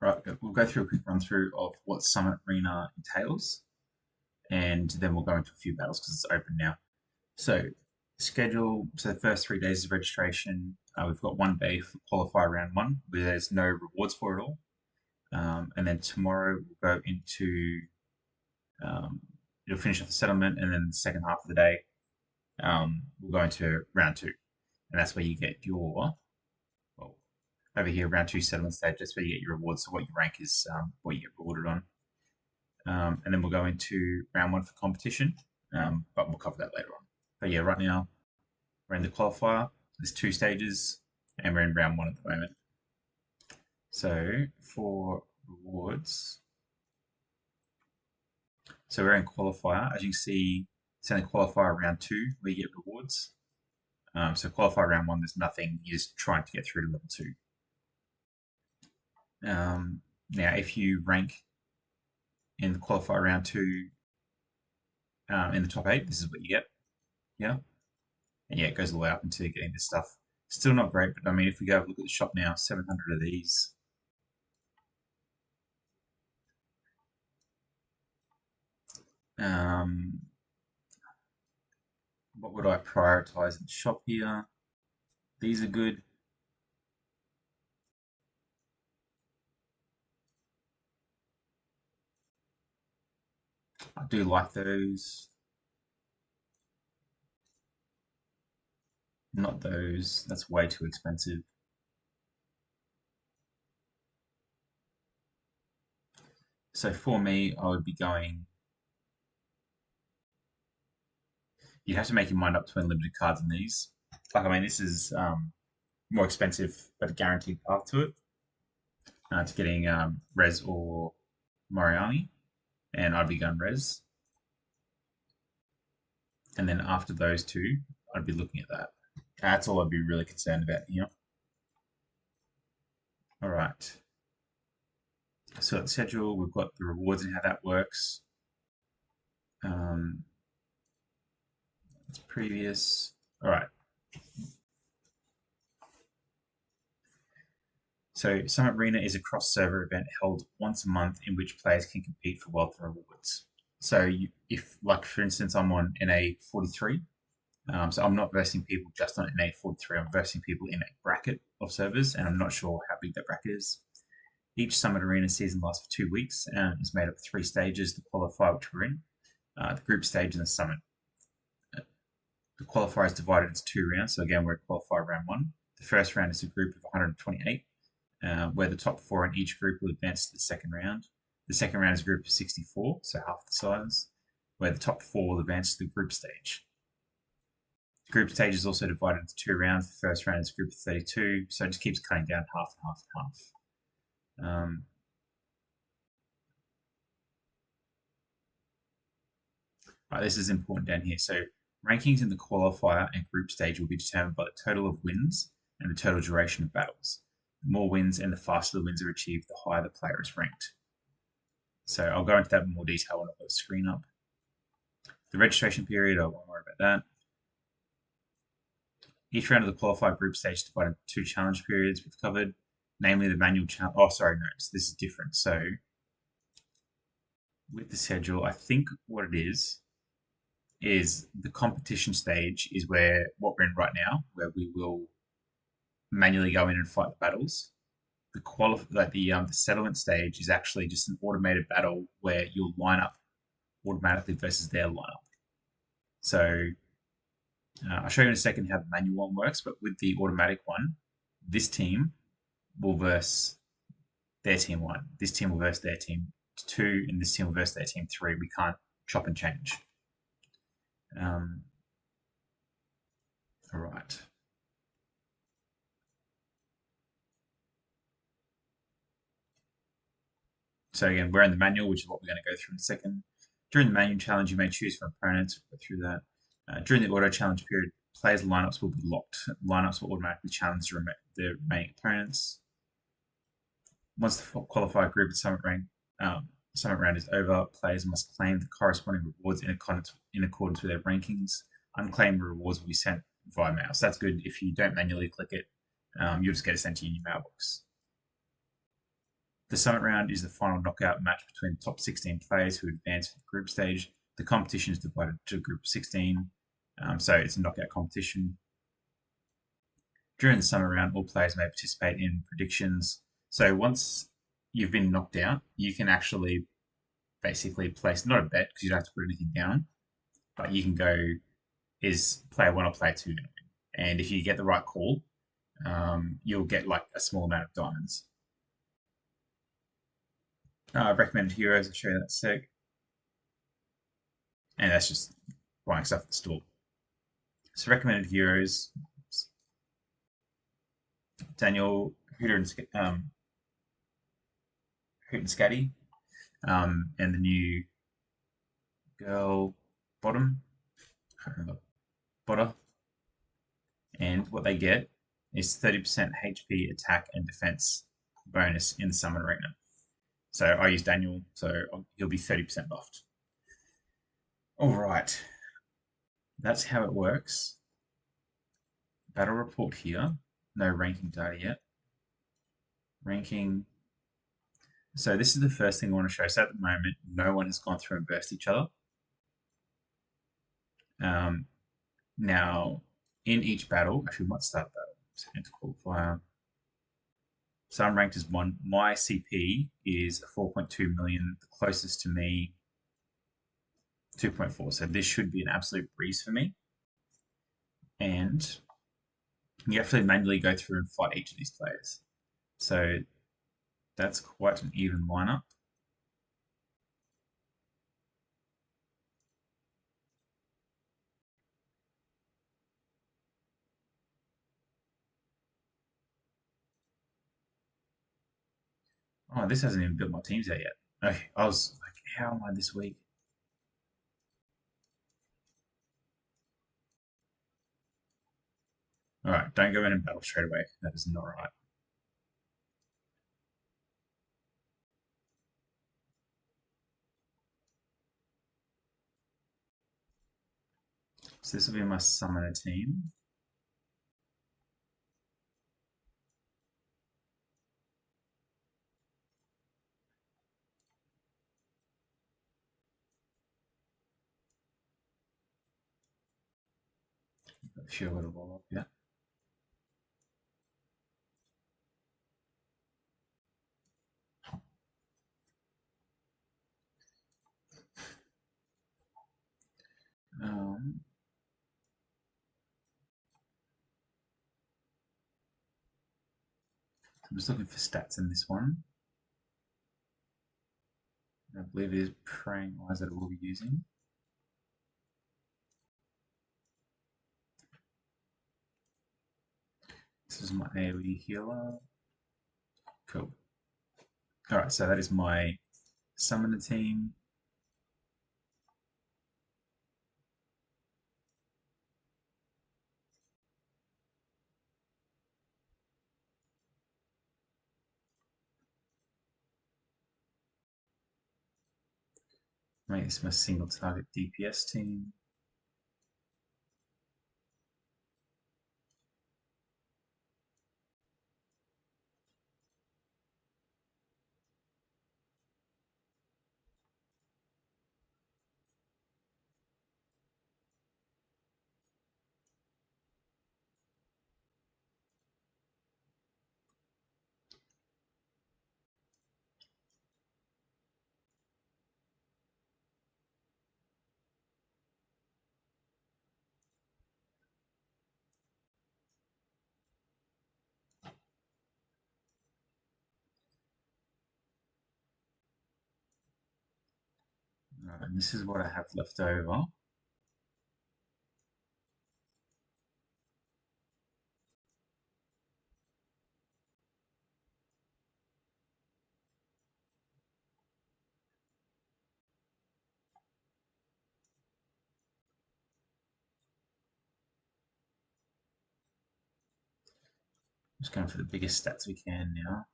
Right, we'll go through a quick run through of what Summit Arena entails, and then we'll go into a few battles because it's open now. So, schedule. So the first 3 days of registration, we've got one day for qualifier round one, where there's no rewards for it all, and then tomorrow we'll go into. Um, You'll finish off the settlement, and then the second half of the day, we'll go into round two, and that's where you get your well, over here round two settlement stage. That's where you get your rewards. So what your rank is, what you get rewarded on. And then we'll go into round one for competition, but we'll cover that later on. But yeah, right now we're in the qualifier. There's two stages, and we're in round one at the moment. So for rewards, so we're in qualifier. As you can see, it's in the qualifier round two where you get rewards. So qualifier round one, there's nothing. You're just trying to get through to level two. Now, if you rank in the qualifier round two in the top 8, this is what you get. Yeah. And yeah, it goes all the way up into getting this stuff. Still not great, but I mean, if we go have a look at the shop now, 700 of these. What would I prioritize in the shop here? These are good. I do like those. Not those. That's way too expensive. So for me, I would be going. You have to make your mind up between limited cards and these. Like, I mean, this is more expensive, but a guaranteed path to it, to getting Res or Moriarty, and I'd be going Res. And then after those two, I'd be looking at that. That's all I'd be really concerned about here. All right. So at the schedule, we've got the rewards and how that works. It's previous. All right. So Summit Arena is a cross-server event held once a month in which players can compete for wealth and rewards. So if, like for instance, I'm on NA 43, so I'm not versing people just on NA 43. I'm versing people in a bracket of servers, and I'm not sure how big that bracket is. Each Summit Arena season lasts for 2 weeks and is made up of 3 stages to qualify, which we're in: the group stage and the summit. The qualifier is divided into 2 rounds. So again, we're at qualifier round one. The first round is a group of 128, where the top 4 in each group will advance to the second round. The second round is a group of 64, so half the size, where the top 4 will advance to the group stage. The group stage is also divided into 2 rounds. The first round is a group of 32, so it just keeps cutting down half and half and half. Right, this is important down here. So rankings in the qualifier and group stage will be determined by the total of wins and the total duration of battles. The more wins and the faster the wins are achieved, the higher the player is ranked. So I'll go into that in more detail when I put the screen up. The registration period, I won't worry about that. Each round of the qualified group stage is divided into 2 challenge periods we've covered, namely the manual challenge. Oh, sorry, no, this is different. So with the schedule, I think what it is the competition stage is where what we're in right now, where we will manually go in and fight the battles. The settlement stage is actually just an automated battle where you'll line up automatically versus their lineup. So I'll show you in a second how the manual one works, but with the automatic one, this team will verse their team 1. This team will verse their team 2, and this team will verse their team 3. We can't chop and change. All right. So again, we're in the manual, which is what we're going to go through in a second. During the manual challenge, you may choose from opponents. We'll go through that. During the auto challenge period, players' lineups will be locked. Lineups will automatically challenge the remaining opponents. Once the qualified group and summit round is over, players must claim the corresponding rewards in accordance with their rankings. Unclaimed rewards will be sent via mail. So that's good. If you don't manually click it, you'll just get it sent to you in your mailbox. The Summit Round is the final knockout match between the top 16 players who advance to the group stage. The competition is divided to a group of 16, so it's a knockout competition. During the Summer Round, all players may participate in predictions. So once you've been knocked out, you can actually basically place not a bet because you don't have to put anything down, but you can go, is player one or player two going to win? And if you get the right call, you'll get like a small amount of diamonds. Recommended heroes, I'll show you that in a sec. And that's just buying stuff at the store. So recommended heroes, Daniel, Hooter and Scatty, and the new girl Bottom, I can't remember, Botter. And what they get is 30% HP, attack, and defense bonus in the Summon Arena. So I use Daniel, so he'll be 30% buffed. All right, that's how it works. Battle report here. No ranking data yet. Ranking. So this is the first thing I want to show. So at the moment, no one has gone through and burst each other. Now, in each battle, actually, we might start battle. Second qualifier. So I'm ranked as 1. My CP is 4.2 million. The closest to me, 2.4. So this should be an absolute breeze for me. And you have to manually go through and fight each of these players. So that's quite an even lineup. Oh, this hasn't even built my teams out yet. Okay, I was like, how am I this week? All right, don't go in and battle straight away. That is not right. So this will be my summoner team. Sure, it'll roll up. Yeah. Um, I'm just looking for stats in this one. I believe it is praying eyes that we'll be using. This is my AoE healer. Cool. All right, so that is my summoner team. Make this my single target DPS team. And this is what I have left over. Just going for the biggest stats we can now.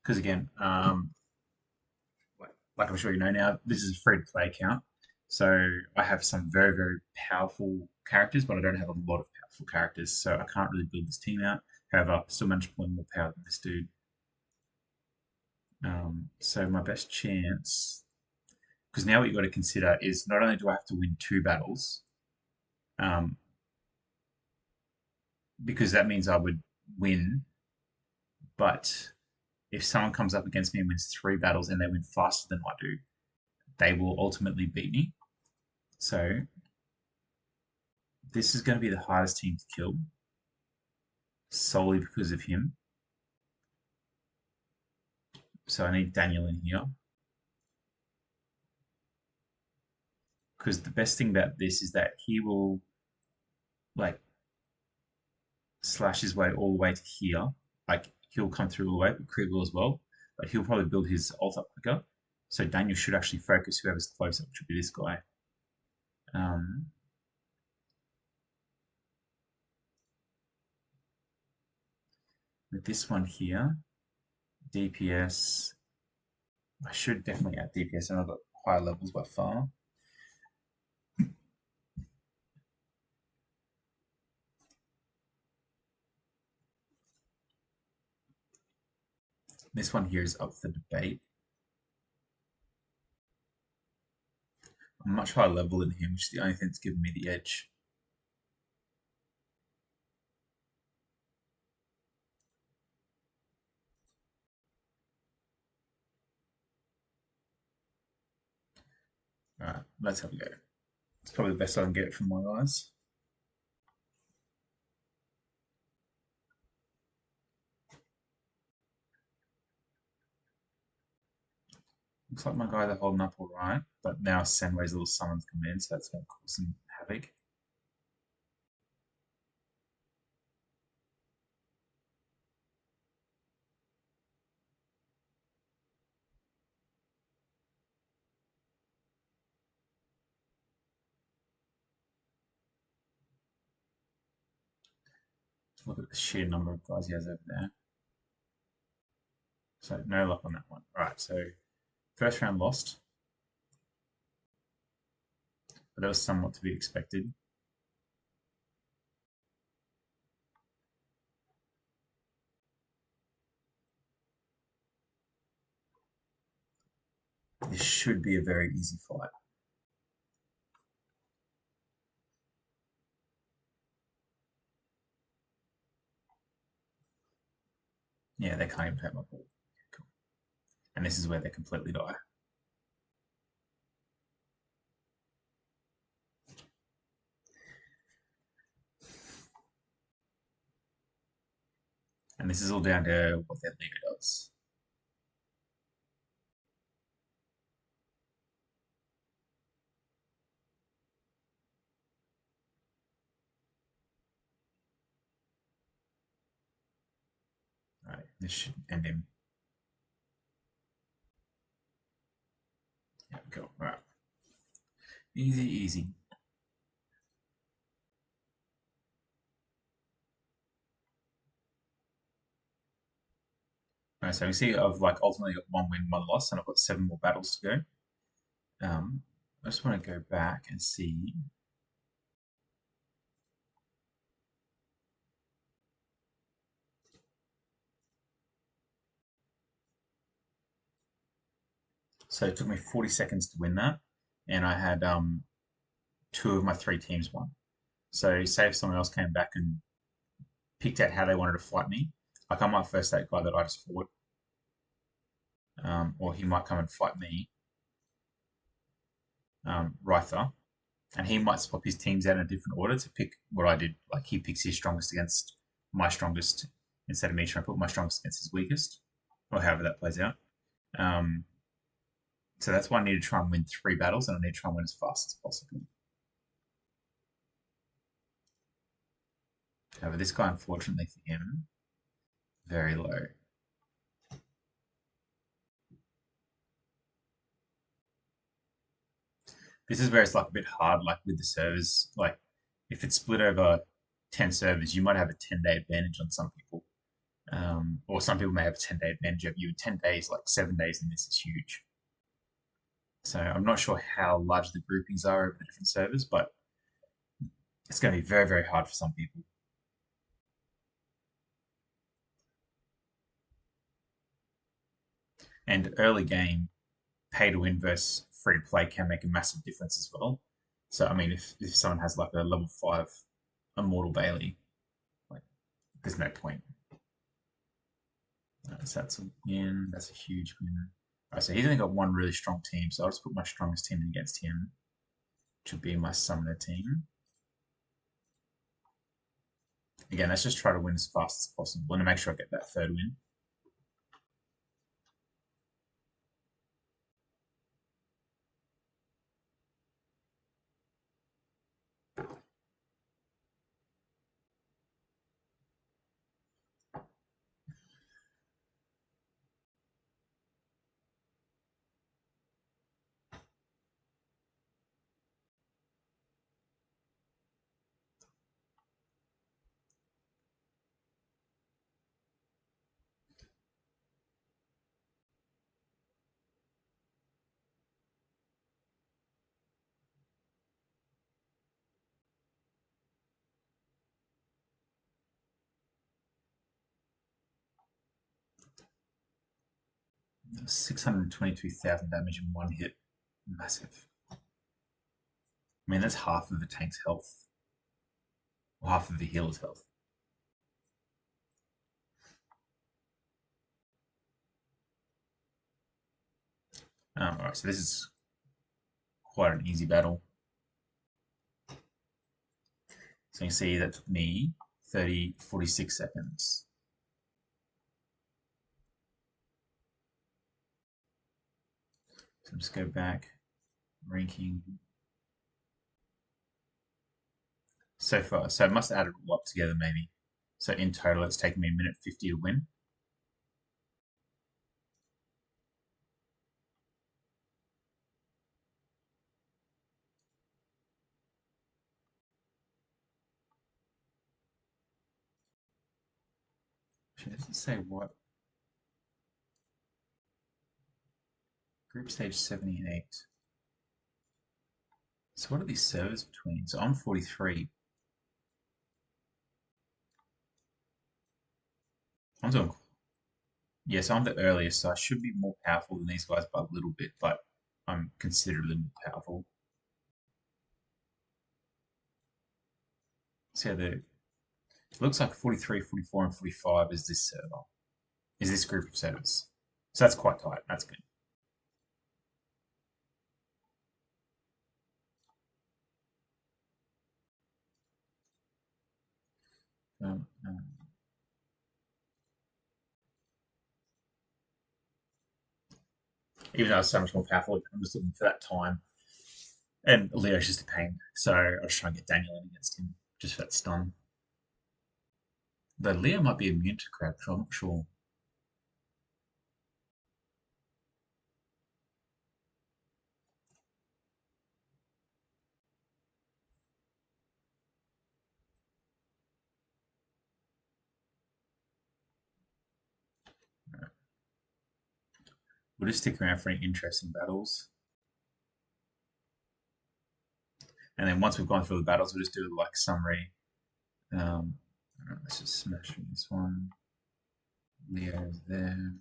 Because again, like I'm sure you know now, this is a free to play account. So I have some very, very powerful characters, but I don't have a lot of powerful characters, so I can't really build this team out. However, I still managed to pull in more power than this dude. So my best chance, because now what you've got to consider is not only do I have to win two battles, um, because that means I would win, but if someone comes up against me and wins three battles and they win faster than I do, they will ultimately beat me. So this is going to be the hardest team to kill solely because of him. So I need Daniel in here because the best thing about this is that he will like slash his way all the way to here. Like he'll come through all the way, but Krieg will as well. But he'll probably build his ult up quicker. So Daniel should actually focus whoever's closer, which would be this guy. Um, with this one here, DPS, I should definitely add DPS, and I've got higher levels by far. This one here is up for debate. I'm much higher level than him, which is the only thing that's given me the edge. Alright, let's have a go. It's probably the best I can get from my eyes. Looks like my guys are holding up alright, but now Senway's little summons come in, so that's going to cause some havoc. Look at the sheer number of guys he has over there. So no luck on that one. Alright, so first round lost, but that was somewhat to be expected. This should be a very easy fight. Yeah, they can't even take my ball. Cool. And this is where they completely die. And this is all down to what their leader does. Alright, this should end him. Yeah, cool. Alright. Easy, easy. Alright, so we see I've like ultimately got one win, one loss, and I've got 7 more battles to go. I just want to go back and see. So it took me 40 seconds to win that, and I had 2 of my 3 teams won. So say if someone else came back and picked out how they wanted to fight me, like I might first that guy that I just fought, or he might come and fight me, Ryther, and he might swap his teams out in a different order to pick what I did. Like he picks his strongest against my strongest instead of me trying to put my strongest against his weakest, or however that plays out. Um, so that's why I need to try and win 3 battles, and I need to try and win as fast as possible. However, this guy, unfortunately for him, very low. This is where it's like a bit hard, like with the servers. Like if it's split over 10 servers, you might have a 10-day advantage on some people. Or some people may have a 10-day advantage over you. 10 days, like 7 days in this is huge. So I'm not sure how large the groupings are over the different servers, but it's going to be very, very hard for some people. And early game, pay to win versus free to play can make a massive difference as well. So I mean, if someone has like a level 5 Immortal Bailey, like there's no point. So that's a win. That's a huge win. All right, so he's only got one really strong team, so I'll just put my strongest team against him, which would be my summoner team. Again, let's just try to win as fast as possible and to make sure I get that third win. That's 622,000 damage in one hit. Massive. I mean, that's half of the tank's health, or half of the healer's health. Alright, so this is quite an easy battle. So you can see that took me 46 seconds. So just go back, ranking. So far, so I must have added a lot together maybe. So in total, it's taken me a minute 50 to win. Actually, it doesn't say what. Group stage 78. So what are these servers between? So I'm 43. I'm doing, yeah, so I'm the earliest, so I should be more powerful than these guys by a little bit, but I'm considerably more powerful. So the it looks like 43, 44, and 45 is this server, is this group of servers. So that's quite tight. That's good. Um, um, Even though it's so much more powerful, I'm just looking for that time. And Leo's just a pain, so I'll just try and get Daniel in against him just for that stun. Though Leo might be immune to crab, so I'm not sure. We'll just stick around for any interesting battles. And then once we've gone through the battles, we'll just do like summary. Um, let's just smash this one. Leo's there.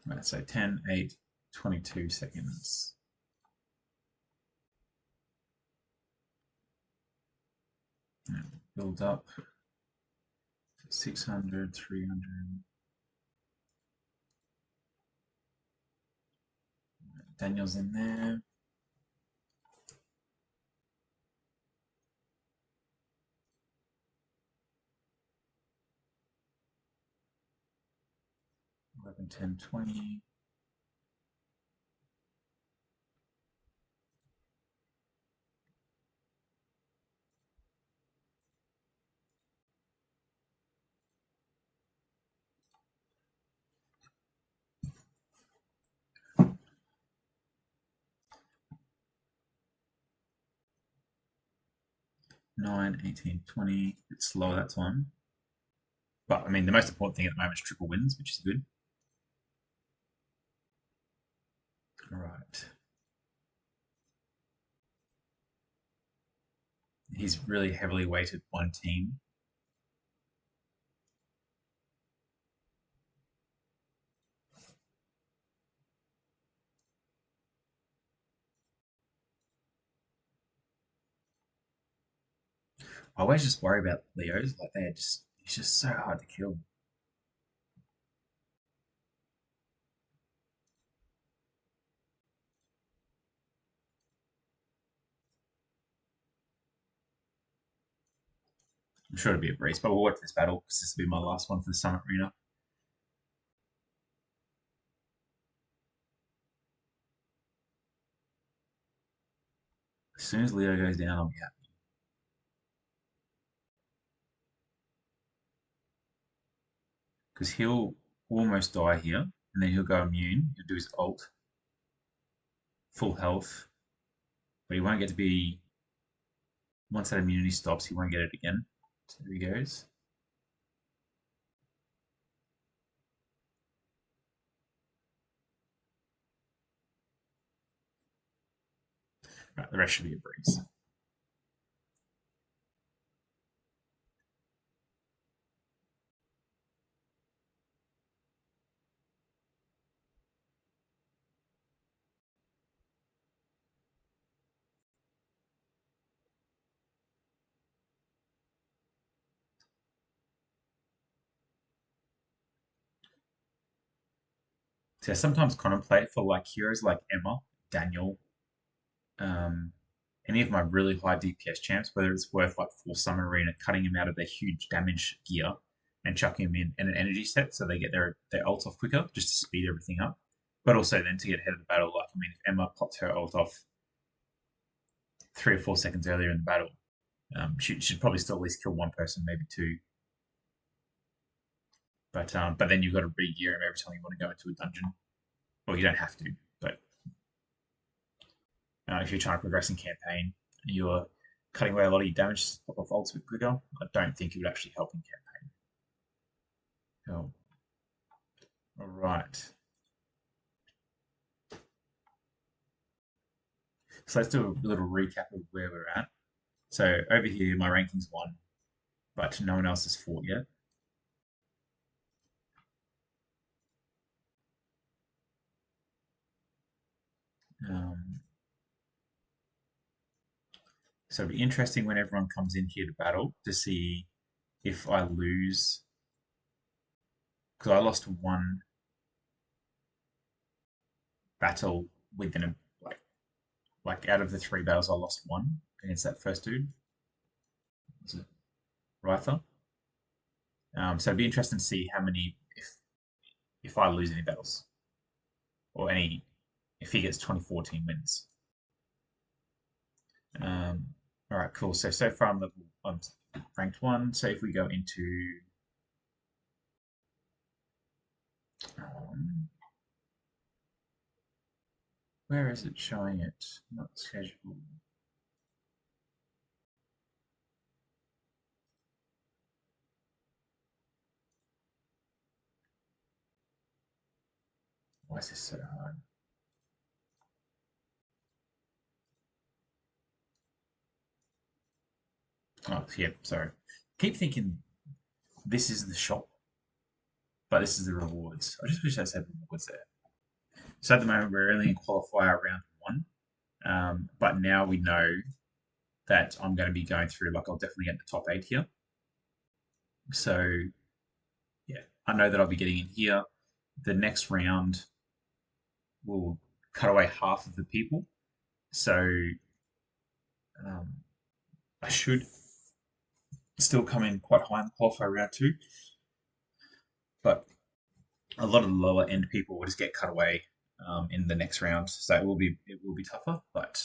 Right, so 10, 8, 22 seconds. And build up. 600, 300. Daniel's in there. Eleven, 10, 20. 9, 18, 20. A bit slower that time. But I mean, the most important thing at the moment is triple wins, which is good. All right. He's really heavily weighted one team. I always just worry about Leos. Like they're just, it's just so hard to kill. I'm sure it'll be a breeze, but we'll watch this battle because this will be my last one for the Summit Arena. As soon as Leo goes down, I'll be happy. Because he'll almost die here, and then he'll go immune. He'll do his ult, full health, but he won't get to be. Once that immunity stops, he won't get it again. So there he goes. Right, the rest should be a breeze. So I sometimes contemplate for like heroes like Emma, Daniel, um, any of my really high DPS champs, whether it's worth like full Summon Arena, cutting them out of their huge damage gear and chucking them in an energy set so they get their ult off quicker, just to speed everything up. But also then to get ahead of the battle, like I mean, if Emma popped her ult off 3 or 4 seconds earlier in the battle, she should probably still at least kill one person, maybe two. But then you've got to re-gear him every time you want to go into a dungeon. Well, you don't have to, but if you're trying to progress in campaign, you're cutting away a lot of your damage to pop off ults a bit quicker. I don't think it would actually help in campaign. Oh, all right. So let's do a little recap of where we're at. So over here, my ranking's 1, but no one else has fought yet. Um, so it'll be interesting when everyone comes in here to battle to see if I lose, because I lost one battle within a like out of the 3 battles, I lost one against that first dude. Was it Ryther? So it'd be interesting to see how many if I lose any battles or any if he gets 2014 wins. Um, all right, cool. So far I'm ranked 1. So if we go into um, where is it showing it? Not scheduled. Why is this so hard? Oh, yeah, sorry. Keep thinking this is the shop, but this is the rewards. I just wish I said rewards there. So at the moment, we're only in qualifier round 1, but now we know that I'm going to be going through, like, I'll definitely get the top 8 here. So, yeah, I know that I'll be getting in here. The next round will cut away half of the people. So, um, I should still come in quite high in the qualifier round 2, but a lot of the lower end people will just get cut away in the next round. So it will be tougher, but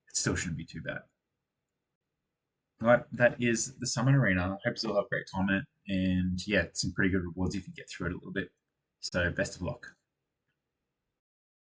it still shouldn't be too bad. All right, that is the Summon Arena. I hope you all have a great time in it, and yeah, some pretty good rewards if you get through it a little bit. So best of luck.